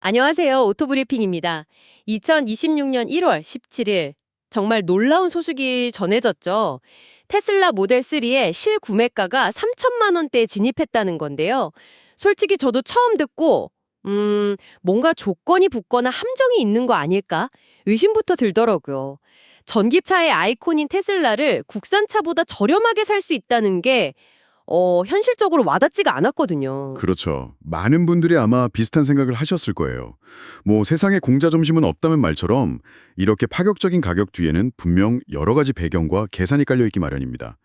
안녕하세요. 오토브리핑입니다. 2026년 1월 17일 정말 놀라운 소식이 전해졌죠. 테슬라 모델 3의 실구매가가 3천만 원대에 진입했다는 건데요. 솔직히 저도 처음 듣고 뭔가 조건이 붙거나 함정이 있는 거 아닐까? 의심부터 들더라고요. 전기차의 아이콘인 테슬라를 국산차보다 저렴하게 살 수 있다는 게 현실적으로 와닿지가 않았거든요. 그렇죠. 많은 분들이 아마 비슷한 생각을 하셨을 거예요. 뭐 세상에 공짜 점심은 없다는 말처럼 이렇게 파격적인 가격 뒤에는 분명 여러 가지 배경과 계산이 깔려 있기 마련입니다.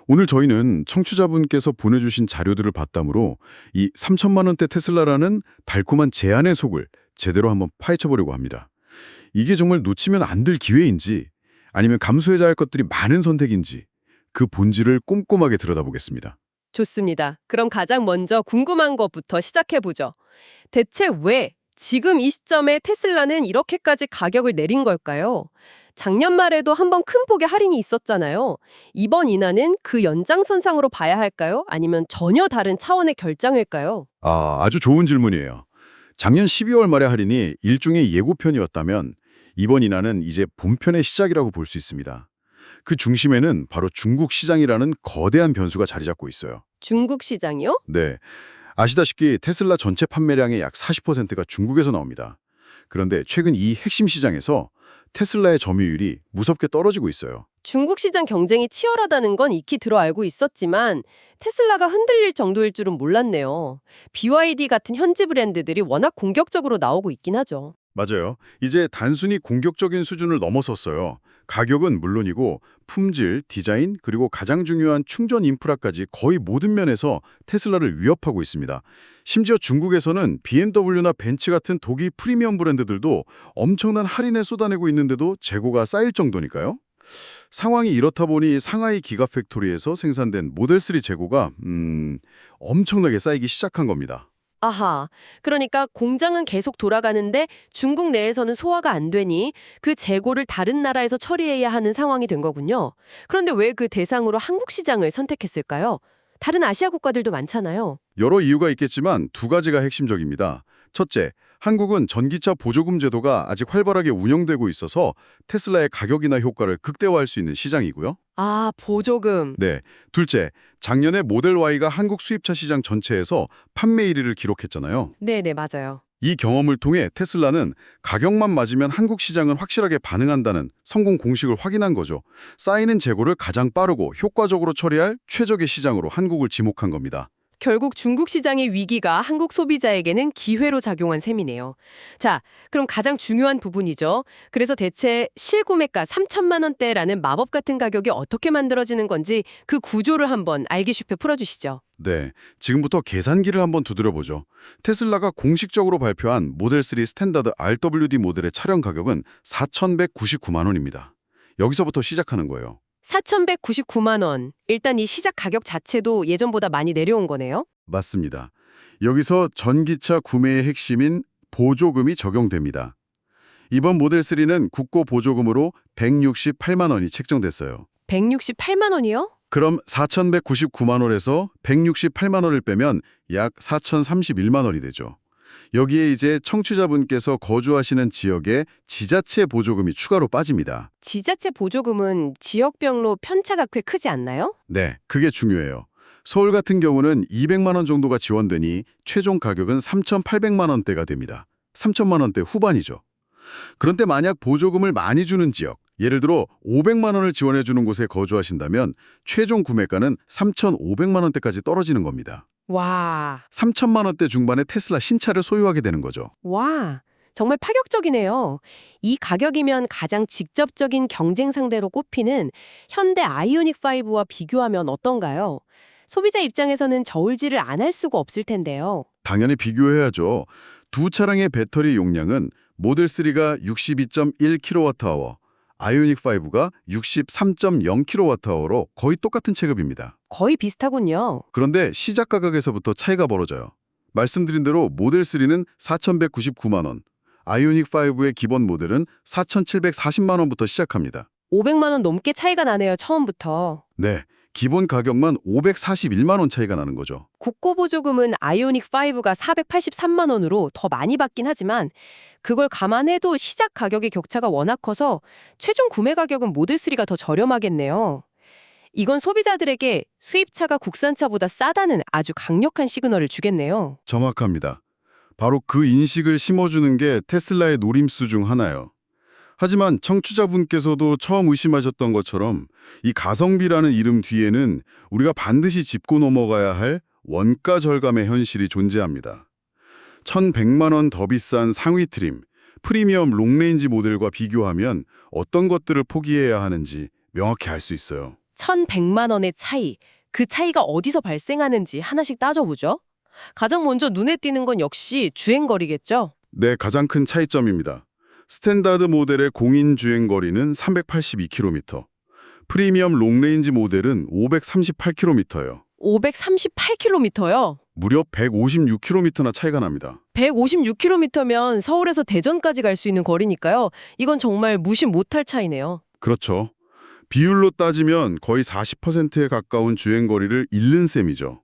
오늘 저희는 청취자분께서 보내주신 자료들을 바탕으로 이 3천만 원대 테슬라라는 달콤한 제안의 속을 제대로 한번 파헤쳐보려고 합니다. 이게 정말 놓치면 안 될 기회인지 아니면 감수해야 할 것들이 많은 선택인지 그 본질을 꼼꼼하게 들여다보겠습니다. 좋습니다. 그럼 가장 먼저 궁금한 것부터 시작해보죠. 대체 왜 지금 이 시점에 테슬라는 이렇게까지 가격을 내린 걸까요? 작년 말에도 한번 큰 폭의 할인이 있었잖아요. 이번 인하는 그 연장선상으로 봐야 할까요? 아니면 전혀 다른 차원의 결정일까요? 아주 좋은 질문이에요. 작년 12월 말의 할인이 일종의 예고편이었다면 이번 인하는 이제 본편의 시작이라고 볼 수 있습니다. 그 중심에는 바로 중국 시장이라는 거대한 변수가 자리 잡고 있어요. 중국 시장이요? 네, 아시다시피 테슬라 전체 판매량의 약 40%가 중국에서 나옵니다. 그런데 최근 이 핵심 시장에서 테슬라의 점유율이 무섭게 떨어지고 있어요. 중국 시장 경쟁이 치열하다는 건 익히 들어 알고 있었지만 테슬라가 흔들릴 정도일 줄은 몰랐네요. BYD 같은 현지 브랜드들이 워낙 공격적으로 나오고 있긴 하죠. 맞아요. 이제 단순히 공격적인 수준을 넘어섰어요. 가격은 물론이고 품질, 디자인, 그리고 가장 중요한 충전 인프라까지 거의 모든 면에서 테슬라를 위협하고 있습니다. 심지어 중국에서는 BMW나 벤츠 같은 독일 프리미엄 브랜드들도 엄청난 할인에 쏟아내고 있는데도 재고가 쌓일 정도니까요. 상황이 이렇다 보니 상하이 기가팩토리에서 생산된 모델3 재고가 엄청나게 쌓이기 시작한 겁니다. 아하, 그러니까 공장은 계속 돌아가는데 중국 내에서는 소화가 안 되니 그 재고를 다른 나라에서 처리해야 하는 상황이 된 거군요. 그런데 왜 그 대상으로 한국 시장을 선택했을까요? 다른 아시아 국가들도 많잖아요. 여러 이유가 있겠지만 두 가지가 핵심적입니다. 첫째, 한국은 전기차 보조금 제도가 아직 활발하게 운영되고 있어서 테슬라의 가격이나 효과를 극대화할 수 있는 시장이고요. 아, 보조금. 네, 둘째, 작년에 모델 Y가 한국 수입차 시장 전체에서 판매 1위를 기록했잖아요. 네네, 맞아요. 이 경험을 통해 테슬라는 가격만 맞으면 한국 시장은 확실하게 반응한다는 성공 공식을 확인한 거죠. 쌓이는 재고를 가장 빠르고 효과적으로 처리할 최적의 시장으로 한국을 지목한 겁니다. 결국 중국 시장의 위기가 한국 소비자에게는 기회로 작용한 셈이네요. 자, 그럼 가장 중요한 부분이죠. 그래서 대체 실구매가 3천만 원대라는 마법 같은 가격이 어떻게 만들어지는 건지 그 구조를 한번 알기 쉽게 풀어주시죠. 네, 지금부터 계산기를 한번 두드려보죠. 테슬라가 공식적으로 발표한 모델3 스탠다드 RWD 모델의 차량 가격은 4,199만 원입니다. 여기서부터 시작하는 거예요. 4,199만 원. 일단 이 시작 가격 자체도 예전보다 많이 내려온 거네요. 맞습니다. 여기서 전기차 구매의 핵심인 보조금이 적용됩니다. 이번 모델3는 국고 보조금으로 168만 원이 책정됐어요. 168만 원이요? 그럼 4,199만 원에서 168만 원을 빼면 약 4,031만 원이 되죠. 여기에 이제 청취자분께서 거주하시는 지역에 지자체 보조금이 추가로 빠집니다. 지자체 보조금은 지역별로 편차가 꽤 크지 않나요? 네, 그게 중요해요. 서울 같은 경우는 200만 원 정도가 지원되니 최종 가격은 3,800만 원대가 됩니다. 3천만 원대 후반이죠. 그런데 만약 보조금을 많이 주는 지역, 예를 들어 500만 원을 지원해 주는 곳에 거주하신다면 최종 구매가는 3,500만 원대까지 떨어지는 겁니다. 와, 3천만 원대 중반의 테슬라 신차를 소유하게 되는 거죠. 와, 정말 파격적이네요. 이 가격이면 가장 직접적인 경쟁 상대로 꼽히는 현대 아이오닉5와 비교하면 어떤가요? 소비자 입장에서는 저울질을 안 할 수가 없을 텐데요. 당연히 비교해야죠. 두 차량의 배터리 용량은 모델3가 62.1kWh, 아이오닉5가 63.0kWh로 거의 똑같은 체급입니다. 거의 비슷하군요. 그런데 시작 가격에서부터 차이가 벌어져요. 말씀드린 대로 모델3는 4,199만 원, 아이오닉5의 기본 모델은 4,740만 원부터 시작합니다. 500만 원 넘게 차이가 나네요, 처음부터. 네, 기본 가격만 541만 원 차이가 나는 거죠. 국고보조금은 아이오닉 5가 483만 원으로 더 많이 받긴 하지만 그걸 감안해도 시작 가격의 격차가 워낙 커서 최종 구매 가격은 모델 3가 더 저렴하겠네요. 이건 소비자들에게 수입차가 국산차보다 싸다는 아주 강력한 시그널을 주겠네요. 정확합니다. 바로 그 인식을 심어주는 게 테슬라의 노림수 중 하나예요. 하지만 청취자분께서도 처음 의심하셨던 것처럼 이 가성비라는 이름 뒤에는 우리가 반드시 짚고 넘어가야 할 원가 절감의 현실이 존재합니다. 1,100만 원 더 비싼 상위 트림, 프리미엄 롱레인지 모델과 비교하면 어떤 것들을 포기해야 하는지 명확히 알 수 있어요. 1,100만 원의 차이, 그 차이가 어디서 발생하는지 하나씩 따져보죠. 가장 먼저 눈에 띄는 건 역시 주행거리겠죠. 네, 가장 큰 차이점입니다. 스탠다드 모델의 공인 주행거리는 382km, 프리미엄 롱레인지 모델은 538km예요. 538km요? 무려 156km나 차이가 납니다. 156km면 서울에서 대전까지 갈 수 있는 거리니까요. 이건 정말 무시 못할 차이네요. 그렇죠. 비율로 따지면 거의 40%에 가까운 주행거리를 잃는 셈이죠.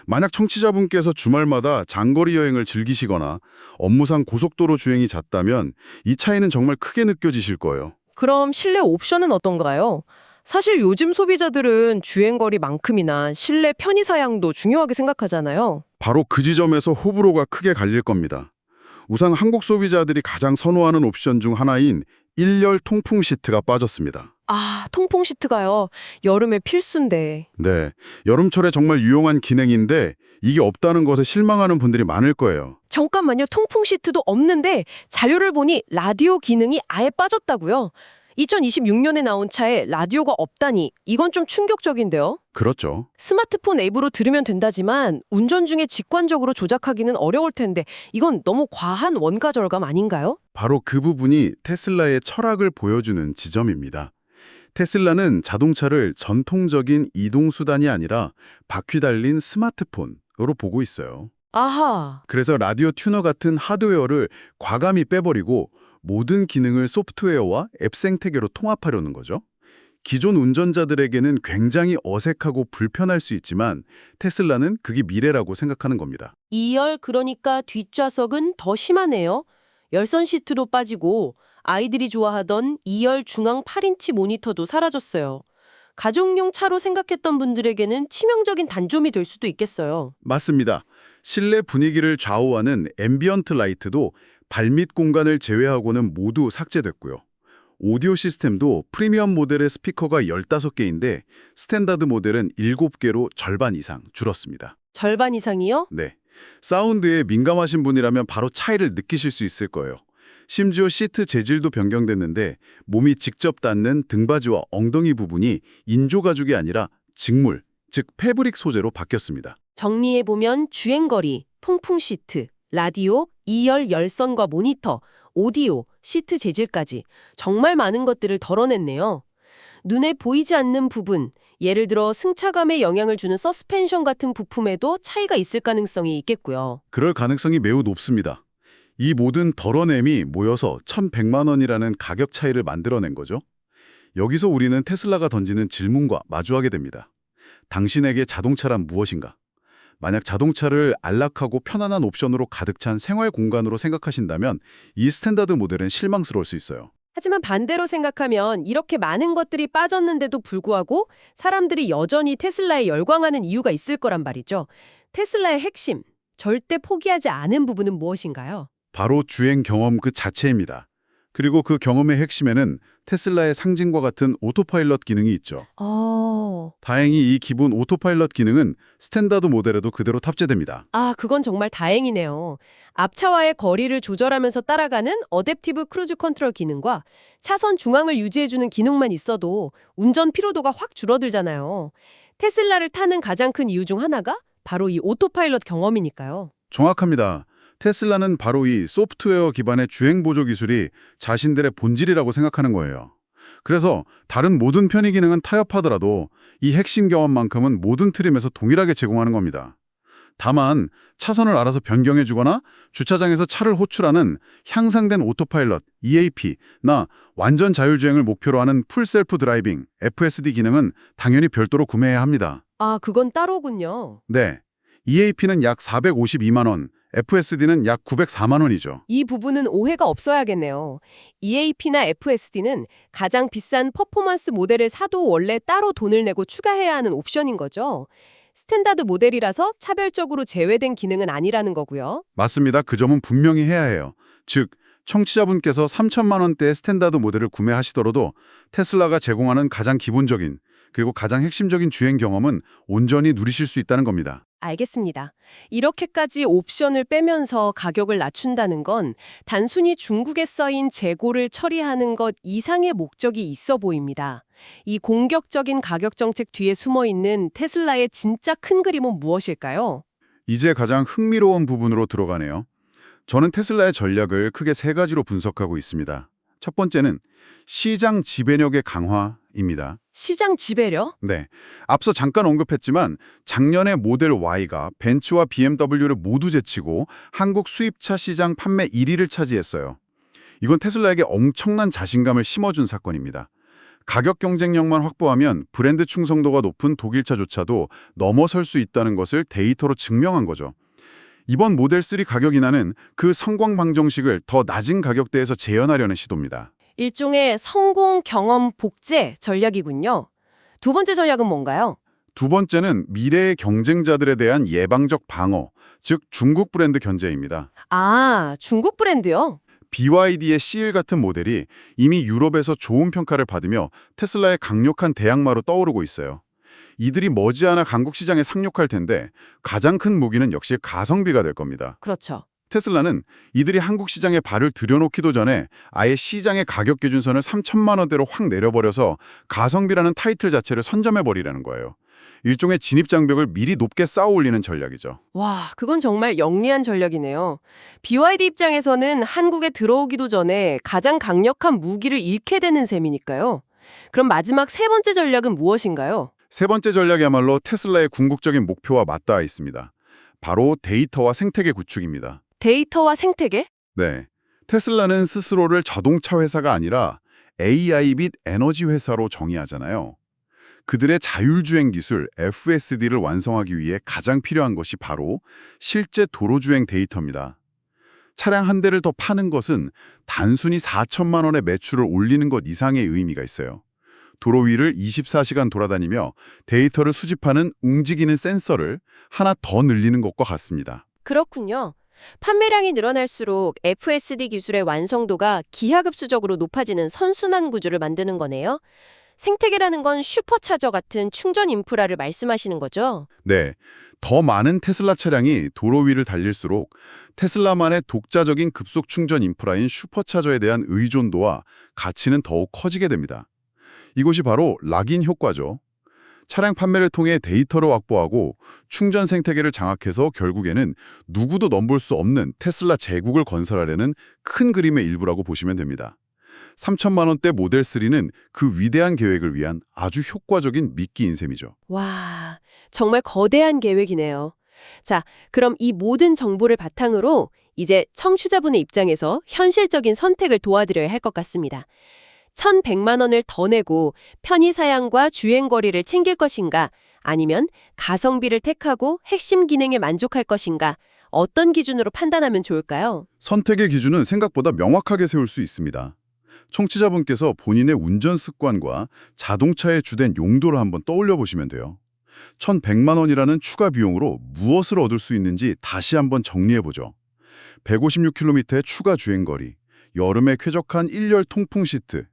만약 청취자분께서 주말마다 장거리 여행을 즐기시거나 업무상 고속도로 주행이 잦다면 이 차이는 정말 크게 느껴지실 거예요. 그럼 실내 옵션은 어떤가요? 사실 요즘 소비자들은 주행거리만큼이나 실내 편의사양도 중요하게 생각하잖아요. 바로 그 지점에서 호불호가 크게 갈릴 겁니다. 우선 한국 소비자들이 가장 선호하는 옵션 중 하나인 1열 통풍 시트가 빠졌습니다. 아, 통풍 시트가요. 여름에 필수인데. 네, 여름철에 정말 유용한 기능인데 이게 없다는 것에 실망하는 분들이 많을 거예요. 잠깐만요. 통풍 시트도 없는데 자료를 보니 라디오 기능이 아예 빠졌다고요? 2026년에 나온 차에 라디오가 없다니 이건 좀 충격적인데요. 그렇죠. 스마트폰 앱으로 들으면 된다지만 운전 중에 직관적으로 조작하기는 어려울 텐데 이건 너무 과한 원가 절감 아닌가요? 바로 그 부분이 테슬라의 철학을 보여주는 지점입니다. 테슬라는 자동차를 전통적인 이동수단이 아니라 바퀴 달린 스마트폰으로 보고 있어요. 아하. 그래서 라디오 튜너 같은 하드웨어를 과감히 빼버리고 모든 기능을 소프트웨어와 앱 생태계로 통합하려는 거죠. 기존 운전자들에게는 굉장히 어색하고 불편할 수 있지만 테슬라는 그게 미래라고 생각하는 겁니다. 2열 그러니까 뒷좌석은 더 심하네요. 열선 시트도 빠지고 아이들이 좋아하던 2열 중앙 8인치 모니터도 사라졌어요. 가족용 차로 생각했던 분들에게는 치명적인 단점이 될 수도 있겠어요. 맞습니다. 실내 분위기를 좌우하는 앰비언트 라이트도 발밑 공간을 제외하고는 모두 삭제됐고요. 오디오 시스템도 프리미엄 모델의 스피커가 15개인데 스탠다드 모델은 7개로 절반 이상 줄었습니다. 절반 이상이요? 네, 사운드에 민감하신 분이라면 바로 차이를 느끼실 수 있을 거예요. 심지어 시트 재질도 변경됐는데 몸이 직접 닿는 등받이와 엉덩이 부분이 인조가죽이 아니라 직물, 즉 패브릭 소재로 바뀌었습니다. 정리해보면 주행거리, 통풍 시트, 라디오, 2열 열선과 모니터, 오디오, 시트 재질까지 정말 많은 것들을 덜어냈네요. 눈에 보이지 않는 부분, 예를 들어 승차감에 영향을 주는 서스펜션 같은 부품에도 차이가 있을 가능성이 있겠고요. 그럴 가능성이 매우 높습니다. 이 모든 덜어냄이 모여서 1,100만 원이라는 가격 차이를 만들어낸 거죠. 여기서 우리는 테슬라가 던지는 질문과 마주하게 됩니다. 당신에게 자동차란 무엇인가? 만약 자동차를 안락하고 편안한 옵션으로 가득 찬 생활 공간으로 생각하신다면 이 스탠다드 모델은 실망스러울 수 있어요. 하지만 반대로 생각하면 이렇게 많은 것들이 빠졌는데도 불구하고 사람들이 여전히 테슬라에 열광하는 이유가 있을 거란 말이죠. 테슬라의 핵심, 절대 포기하지 않은 부분은 무엇인가요? 바로 주행 경험 그 자체입니다. 그리고 그 경험의 핵심에는 테슬라의 상징과 같은 오토파일럿 기능이 있죠. 다행히 이 기본 오토파일럿 기능은 스탠다드 모델에도 그대로 탑재됩니다. 아, 그건 정말 다행이네요. 앞차와의 거리를 조절하면서 따라가는 어댑티브 크루즈 컨트롤 기능과 차선 중앙을 유지해주는 기능만 있어도 운전 피로도가 확 줄어들잖아요. 테슬라를 타는 가장 큰 이유 중 하나가 바로 이 오토파일럿 경험이니까요. 정확합니다. 테슬라는 바로 이 소프트웨어 기반의 주행 보조 기술이 자신들의 본질이라고 생각하는 거예요. 그래서 다른 모든 편의 기능은 타협하더라도 이 핵심 경험만큼은 모든 트림에서 동일하게 제공하는 겁니다. 다만 차선을 알아서 변경해주거나 주차장에서 차를 호출하는 향상된 오토파일럿 EAP나 완전 자율주행을 목표로 하는 풀셀프 드라이빙 FSD 기능은 당연히 별도로 구매해야 합니다. 아, 그건 따로군요. 네, EAP는 약 452만 원, FSD는 약 904만 원이죠. 이 부분은 오해가 없어야겠네요. EAP나 FSD는 가장 비싼 퍼포먼스 모델을 사도 원래 따로 돈을 내고 추가해야 하는 옵션인 거죠. 스탠다드 모델이라서 차별적으로 제외된 기능은 아니라는 거고요. 맞습니다. 그 점은 분명히 해야 해요. 즉, 청취자분께서 3천만 원대의 스탠다드 모델을 구매하시더라도 테슬라가 제공하는 가장 기본적인 그리고 가장 핵심적인 주행 경험은 온전히 누리실 수 있다는 겁니다. 알겠습니다. 이렇게까지 옵션을 빼면서 가격을 낮춘다는 건 단순히 중국에 써인 재고를 처리하는 것 이상의 목적이 있어 보입니다. 이 공격적인 가격 정책 뒤에 숨어 있는 테슬라의 진짜 큰 그림은 무엇일까요? 이제 가장 흥미로운 부분으로 들어가네요. 저는 테슬라의 전략을 크게 세 가지로 분석하고 있습니다. 첫 번째는 시장 지배력의 강화입니다. 시장 지배력? 네, 앞서 잠깐 언급했지만 작년에 모델 Y가 벤츠와 BMW를 모두 제치고 한국 수입차 시장 판매 1위를 차지했어요. 이건 테슬라에게 엄청난 자신감을 심어준 사건입니다. 가격 경쟁력만 확보하면 브랜드 충성도가 높은 독일차조차도 넘어설 수 있다는 것을 데이터로 증명한 거죠. 이번 모델 3 가격 인하는 그 성공 방정식을 더 낮은 가격대에서 재현하려는 시도입니다. 일종의 성공 경험 복제 전략이군요. 두 번째 전략은 뭔가요? 두 번째는 미래의 경쟁자들에 대한 예방적 방어, 즉 중국 브랜드 견제입니다. 아, 중국 브랜드요? BYD의 C1 같은 모델이 이미 유럽에서 좋은 평가를 받으며 테슬라의 강력한 대항마로 떠오르고 있어요. 이들이 머지않아 한국 시장에 상륙할 텐데 가장 큰 무기는 역시 가성비가 될 겁니다. 그렇죠. 테슬라는 이들이 한국 시장에 발을 들여놓기도 전에 아예 시장의 가격 기준선을 3천만 원대로 확 내려버려서 가성비라는 타이틀 자체를 선점해버리라는 거예요. 일종의 진입장벽을 미리 높게 쌓아올리는 전략이죠. 와, 그건 정말 영리한 전략이네요. BYD 입장에서는 한국에 들어오기도 전에 가장 강력한 무기를 잃게 되는 셈이니까요. 그럼 마지막 세 번째 전략은 무엇인가요? 세 번째 전략이야말로 테슬라의 궁극적인 목표와 맞닿아 있습니다. 바로 데이터와 생태계 구축입니다. 데이터와 생태계? 네, 테슬라는 스스로를 자동차 회사가 아니라 AI 및 에너지 회사로 정의하잖아요. 그들의 자율주행 기술 FSD를 완성하기 위해 가장 필요한 것이 바로 실제 도로주행 데이터입니다. 차량 한 대를 더 파는 것은 단순히 4천만 원의 매출을 올리는 것 이상의 의미가 있어요. 도로 위를 24시간 돌아다니며 데이터를 수집하는 움직이는 센서를 하나 더 늘리는 것과 같습니다. 그렇군요. 판매량이 늘어날수록 FSD 기술의 완성도가 기하급수적으로 높아지는 선순환 구조를 만드는 거네요. 생태계라는 건 슈퍼차저 같은 충전 인프라를 말씀하시는 거죠? 네, 더 많은 테슬라 차량이 도로 위를 달릴수록 테슬라만의 독자적인 급속 충전 인프라인 슈퍼차저에 대한 의존도와 가치는 더욱 커지게 됩니다. 이것이 바로 락인 효과죠. 차량 판매를 통해 데이터를 확보하고 충전 생태계를 장악해서 결국에는 누구도 넘볼 수 없는 테슬라 제국을 건설하려는 큰 그림의 일부라고 보시면 됩니다. 3천만 원대 모델 3는 그 위대한 계획을 위한 아주 효과적인 미끼인 셈이죠. 와, 정말 거대한 계획이네요. 자, 그럼 이 모든 정보를 바탕으로 이제 청취자분의 입장에서 현실적인 선택을 도와드려야 할 것 같습니다. 1,100만 원을 더 내고 편의 사양과 주행 거리를 챙길 것인가, 아니면 가성비를 택하고 핵심 기능에 만족할 것인가, 어떤 기준으로 판단하면 좋을까요? 선택의 기준은 생각보다 명확하게 세울 수 있습니다. 청취자분께서 본인의 운전 습관과 자동차의 주된 용도를 한번 떠올려 보시면 돼요. 1,100만 원이라는 추가 비용으로 무엇을 얻을 수 있는지 다시 한번 정리해보죠. 156km의 추가 주행거리, 여름에 쾌적한 1열 통풍 시트,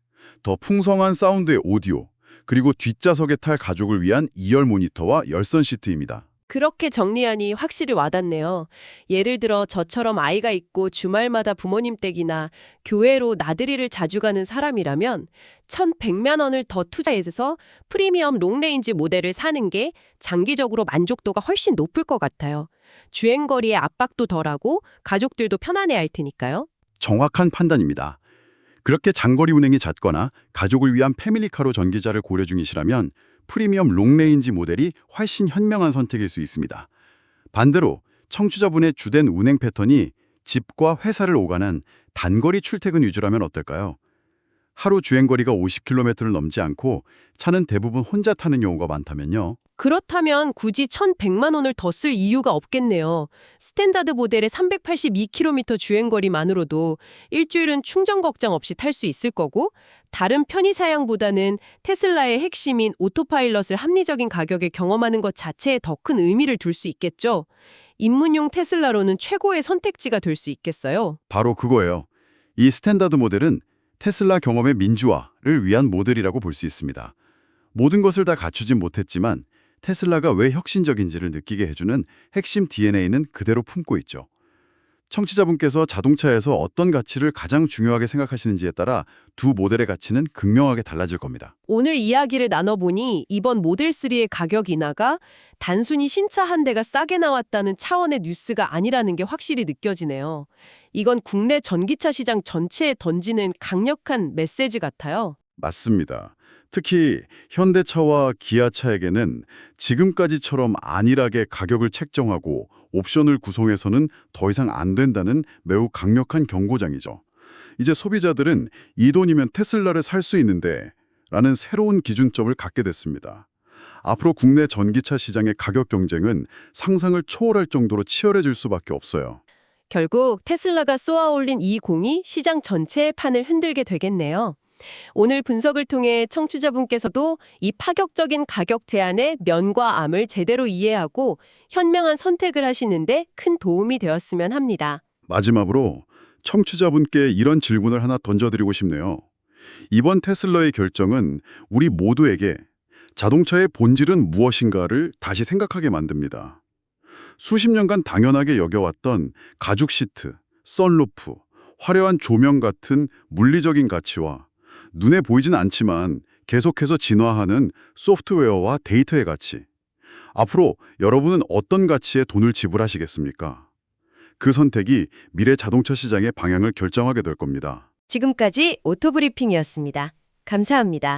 더 풍성한 사운드의 오디오, 그리고 뒷좌석에 탈 가족을 위한 2열 모니터와 열선 시트입니다. 그렇게 정리하니 확실히 와닿네요. 예를 들어 저처럼 아이가 있고 주말마다 부모님 댁이나 교회로 나들이를 자주 가는 사람이라면 1,100만 원을 더 투자해서 프리미엄 롱레인지 모델을 사는 게 장기적으로 만족도가 훨씬 높을 것 같아요. 주행거리의 압박도 덜하고 가족들도 편안해할 테니까요. 정확한 판단입니다. 그렇게 장거리 운행이 잦거나 가족을 위한 패밀리카로 전기차를 고려 중이시라면 프리미엄 롱레인지 모델이 훨씬 현명한 선택일 수 있습니다. 반대로 청취자분의 주된 운행 패턴이 집과 회사를 오가는 단거리 출퇴근 위주라면 어떨까요? 하루 주행거리가 50km를 넘지 않고 차는 대부분 혼자 타는 경우가 많다면요. 그렇다면 굳이 1,100만 원을 더 쓸 이유가 없겠네요. 스탠다드 모델의 382km 주행거리만으로도 일주일은 충전 걱정 없이 탈 수 있을 거고, 다른 편의 사양보다는 테슬라의 핵심인 오토파일럿을 합리적인 가격에 경험하는 것 자체에 더 큰 의미를 둘 수 있겠죠. 입문용 테슬라로는 최고의 선택지가 될 수 있겠어요. 바로 그거예요. 이 스탠다드 모델은 테슬라 경험의 민주화를 위한 모델이라고 볼 수 있습니다. 모든 것을 다 갖추진 못했지만 테슬라가 왜 혁신적인지를 느끼게 해주는 핵심 DNA는 그대로 품고 있죠. 청취자분께서 자동차에서 어떤 가치를 가장 중요하게 생각하시는지에 따라 두 모델의 가치는 극명하게 달라질 겁니다. 오늘 이야기를 나눠보니 이번 모델3의 가격 인하가 단순히 신차 한 대가 싸게 나왔다는 차원의 뉴스가 아니라는 게 확실히 느껴지네요. 이건 국내 전기차 시장 전체에 던지는 강력한 메시지 같아요. 맞습니다. 특히 현대차와 기아차에게는 지금까지처럼 안일하게 가격을 책정하고 옵션을 구성해서는 더 이상 안 된다는 매우 강력한 경고장이죠. 이제 소비자들은 이 돈이면 테슬라를 살 수 있는데 라는 새로운 기준점을 갖게 됐습니다. 앞으로 국내 전기차 시장의 가격 경쟁은 상상을 초월할 정도로 치열해질 수밖에 없어요. 결국 테슬라가 쏘아올린 이 공이 시장 전체의 판을 흔들게 되겠네요. 오늘 분석을 통해 청취자분께서도 이 파격적인 가격 제안의 면과 암을 제대로 이해하고 현명한 선택을 하시는데 큰 도움이 되었으면 합니다. 마지막으로 청취자분께 이런 질문을 하나 던져드리고 싶네요. 이번 테슬라의 결정은 우리 모두에게 자동차의 본질은 무엇인가를 다시 생각하게 만듭니다. 수십 년간 당연하게 여겨왔던 가죽 시트, 선루프, 화려한 조명 같은 물리적인 가치와 눈에 보이진 않지만 계속해서 진화하는 소프트웨어와 데이터의 가치. 앞으로 여러분은 어떤 가치에 돈을 지불하시겠습니까? 그 선택이 미래 자동차 시장의 방향을 결정하게 될 겁니다. 지금까지 오토브리핑이었습니다. 감사합니다.